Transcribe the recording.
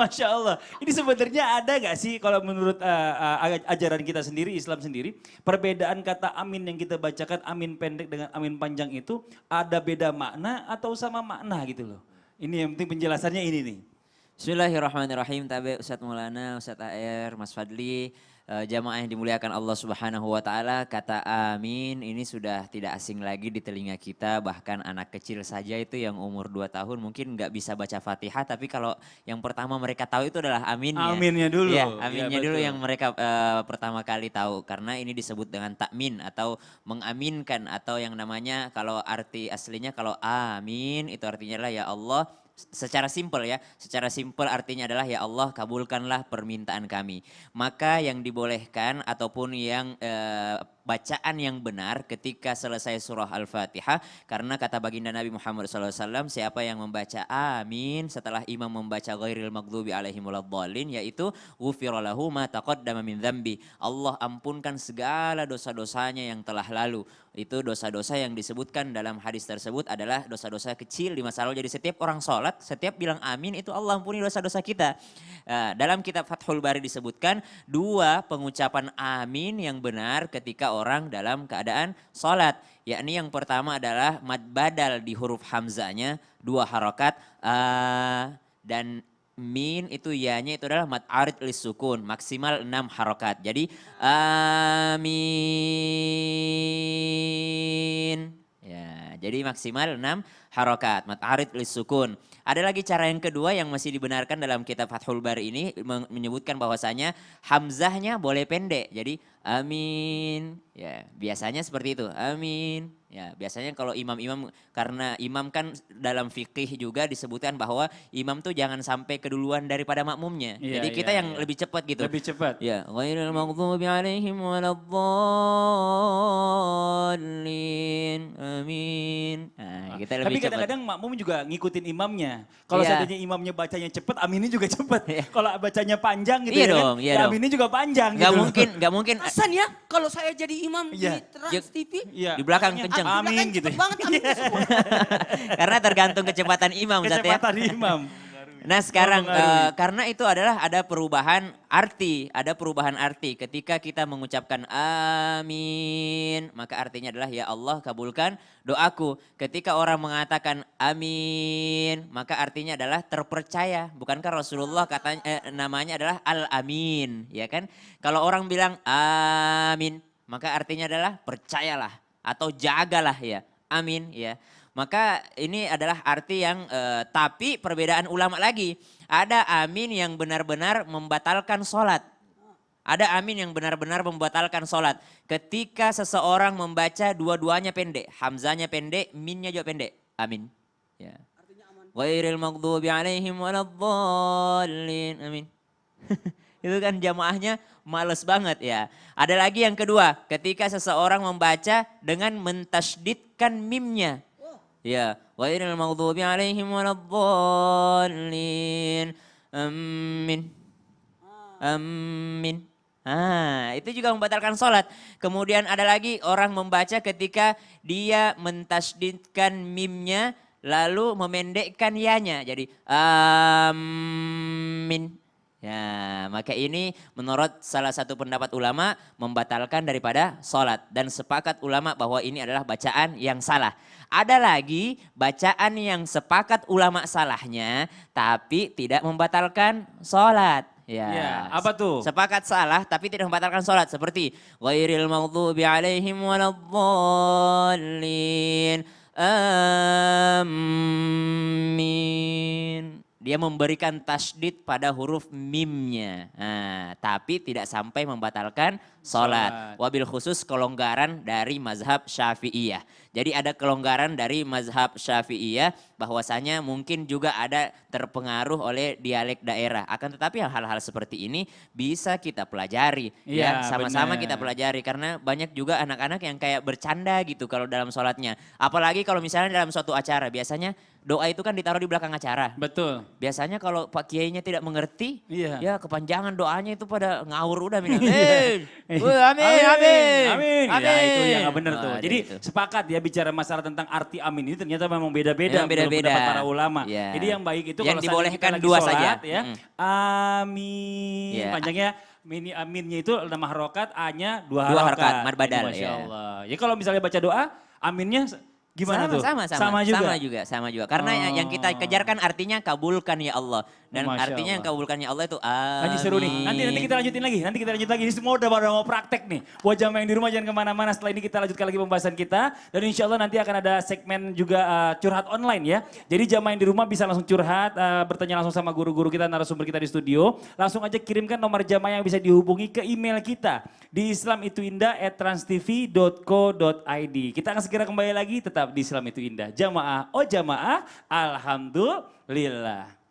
Masya Allah. Ini sebenarnya ada gak sih kalau menurut ajaran kita sendiri, Islam sendiri, perbedaan kata amin yang kita bacakan, amin pendek dengan amin panjang itu ada beda makna atau sama makna gitu loh. Ini yang penting penjelasannya ini nih. Bismillahirrahmanirrahim. Tabe Ustadz Maulana, Ustadz AR, Mas Fadli, jamaah yang dimuliakan Allah Subhanahu wa taala, kata amin ini sudah tidak asing lagi di telinga kita, bahkan anak kecil saja itu yang umur 2 tahun mungkin nggak bisa baca Fatihah, tapi kalau yang pertama mereka tahu itu adalah aminnya. Aminnya dulu. Ya, aminnya Ya, dulu betul. yang mereka pertama kali tahu, karena ini disebut dengan takmin atau mengaminkan, atau yang namanya kalau arti aslinya kalau amin itu artinya adalah ya Allah. Secara simpel ya, secara simpel artinya adalah ya Allah kabulkanlah permintaan kami. Maka yang dibolehkan ataupun yang bacaan yang benar ketika selesai surah Al-Fatihah, karena kata baginda Nabi Muhammad SAW, siapa yang membaca amin setelah imam membaca ghairil maghdubi alaihim waladdallin, yaitu ghufira lahu ma taqaddama min dzambi, Allah ampunkan segala dosa-dosanya yang telah lalu. Itu dosa-dosa yang disebutkan dalam hadis tersebut adalah dosa-dosa kecil di masa lalu. Jadi setiap orang sholat, setiap bilang amin itu Allah ampuni dosa-dosa kita. Dalam kitab Fathul Bari disebutkan 2 pengucapan amin yang benar ketika orang dalam keadaan sholat. Yakni yang pertama adalah mad badal di huruf hamzanya 2 harokat, dan min itu ya-nya itu adalah mad arid lis sukun maksimal 6 harokat. Jadi amin. Ya, jadi maksimal 6 harokat mad arid lis sukun. Ada lagi cara yang kedua yang masih dibenarkan dalam kitab Fathul Bari ini, menyebutkan bahwasanya hamzahnya boleh pendek. Jadi amin. Ya, biasanya seperti itu. Amin. Ya, biasanya kalau imam-imam, karena imam kan dalam fikih juga disebutkan bahwa imam tuh jangan sampai keduluan daripada makmumnya. Iya, Jadi kita iya, yang iya. lebih cepat gitu. Lebih cepat. Ya, ghairil maghdubi alaihim waladdallin. Amin. Nah, kita Tapi lebih cepat. kadang-kadang makmum juga ngikutin imamnya. Kalau Iya. seandainya imamnya bacanya cepat, aminnya juga cepat. Iya. Kalau bacanya panjang gitu Iya ya dong, kan, iya ya dong. aminnya juga panjang Gak gitu. mungkin, gak mungkin. Hasan ya, kalau saya jadi imam Iya. di Trans TV, Iya. Di belakang Makanya, kenceng. Amin belakang gitu. cepet banget aminnya semua. Karena tergantung kecepatan imam Ustaz ya. Kecepatan imam. Nah sekarang Mempengaruhi. karena itu adalah ada perubahan arti ketika kita mengucapkan amin, maka artinya adalah ya Allah kabulkan doaku. Ketika orang mengatakan amin, maka artinya adalah terpercaya. Bukankah Rasulullah katanya namanya adalah al-amin, ya kan? Kalau orang bilang amin, maka artinya adalah percayalah atau jagalah ya. Amin ya. Maka ini adalah arti yang tapi perbedaan ulama lagi. Ada amin yang benar-benar membatalkan sholat. Ada amin yang benar-benar membatalkan sholat. Ketika seseorang membaca dua-duanya pendek. Hamzanya pendek, minnya juga pendek. Amin. Ya. Ghairil maghdubi alaihim waladdallin. Amin. Itu kan jamaahnya males banget ya. Ada lagi yang kedua. Ketika seseorang membaca dengan mentasydidkan mimnya. Ya, ghairil maghdubi alaihim waladdallin. Amin. Amin. Itu juga membatalkan sholat. Kemudian ada lagi orang membaca ketika dia mentasydidkan mimnya lalu memendekkan ya-nya. Jadi amin. Ya, maka ini menurut salah satu pendapat ulama membatalkan daripada sholat. Dan sepakat ulama bahwa ini adalah bacaan yang salah. Ada lagi bacaan yang sepakat ulama salahnya tapi tidak membatalkan sholat. Ya, apa tuh? Sepakat salah tapi tidak membatalkan sholat. Seperti ghairil maghdubi alaihim waladdallin. Amin. Dia memberikan tasydid pada huruf mimnya. Tapi tidak sampai membatalkan sholat. Wabil khusus kelonggaran dari mazhab Syafi'iyah. Jadi ada kelonggaran dari mazhab Syafi'iyah bahwasanya mungkin juga ada terpengaruh oleh dialek daerah. Akan tetapi hal-hal seperti ini bisa kita pelajari. Iya, Ya, sama-sama benar. kita pelajari. Karena banyak juga anak-anak yang kayak bercanda gitu kalau dalam sholatnya. Apalagi kalau misalnya dalam suatu acara. Biasanya doa itu kan ditaruh di belakang acara. Betul. Biasanya kalau Pak Kiainya tidak mengerti, Iya. ya kepanjangan doanya itu pada ngawur udah. Amin, Amin, amin, amin, amin. Ya itu yang gak bener tuh. Ada Jadi itu. sepakat ya bicara masalah tentang arti amin ini ternyata memang beda-beda Memang menurut beda-beda. pendapat para ulama. Iya. Jadi yang baik itu Yang kalau dibolehkan kita lagi dua sholat, saja. ya. Amin. Iya. Panjangnya mini aminnya itu 6 harokat, A-nya 2 Dua harokat. harokat, mad badal, Masya ya. Allah. Ya kalau misalnya baca doa, aminnya gimana tuh? Sama juga. sama juga. Karena yang kita kejarkan artinya kabulkan ya Allah. Dan Masya artinya yang Allah. kabulkan ya Allah itu amin. Nanti seru nih. Nanti kita lanjutin lagi. Nanti kita lanjut lagi. Ini semua udah pada mau praktek nih. Buat jamaah yang di rumah jangan kemana-mana. Setelah ini kita lanjutkan lagi pembahasan kita. Dan insya Allah nanti akan ada segmen juga curhat online ya. Jadi jamaah yang di rumah bisa langsung curhat. Bertanya langsung sama guru-guru kita, narasumber kita di studio. Langsung aja kirimkan nomor jamaah yang bisa dihubungi ke email kita. Di islamituindah@transtv.co.id. Kita akan segera kembali lagi tetap di Islam Itu Indah. Jamaah, oh jamaah, alhamdulillah.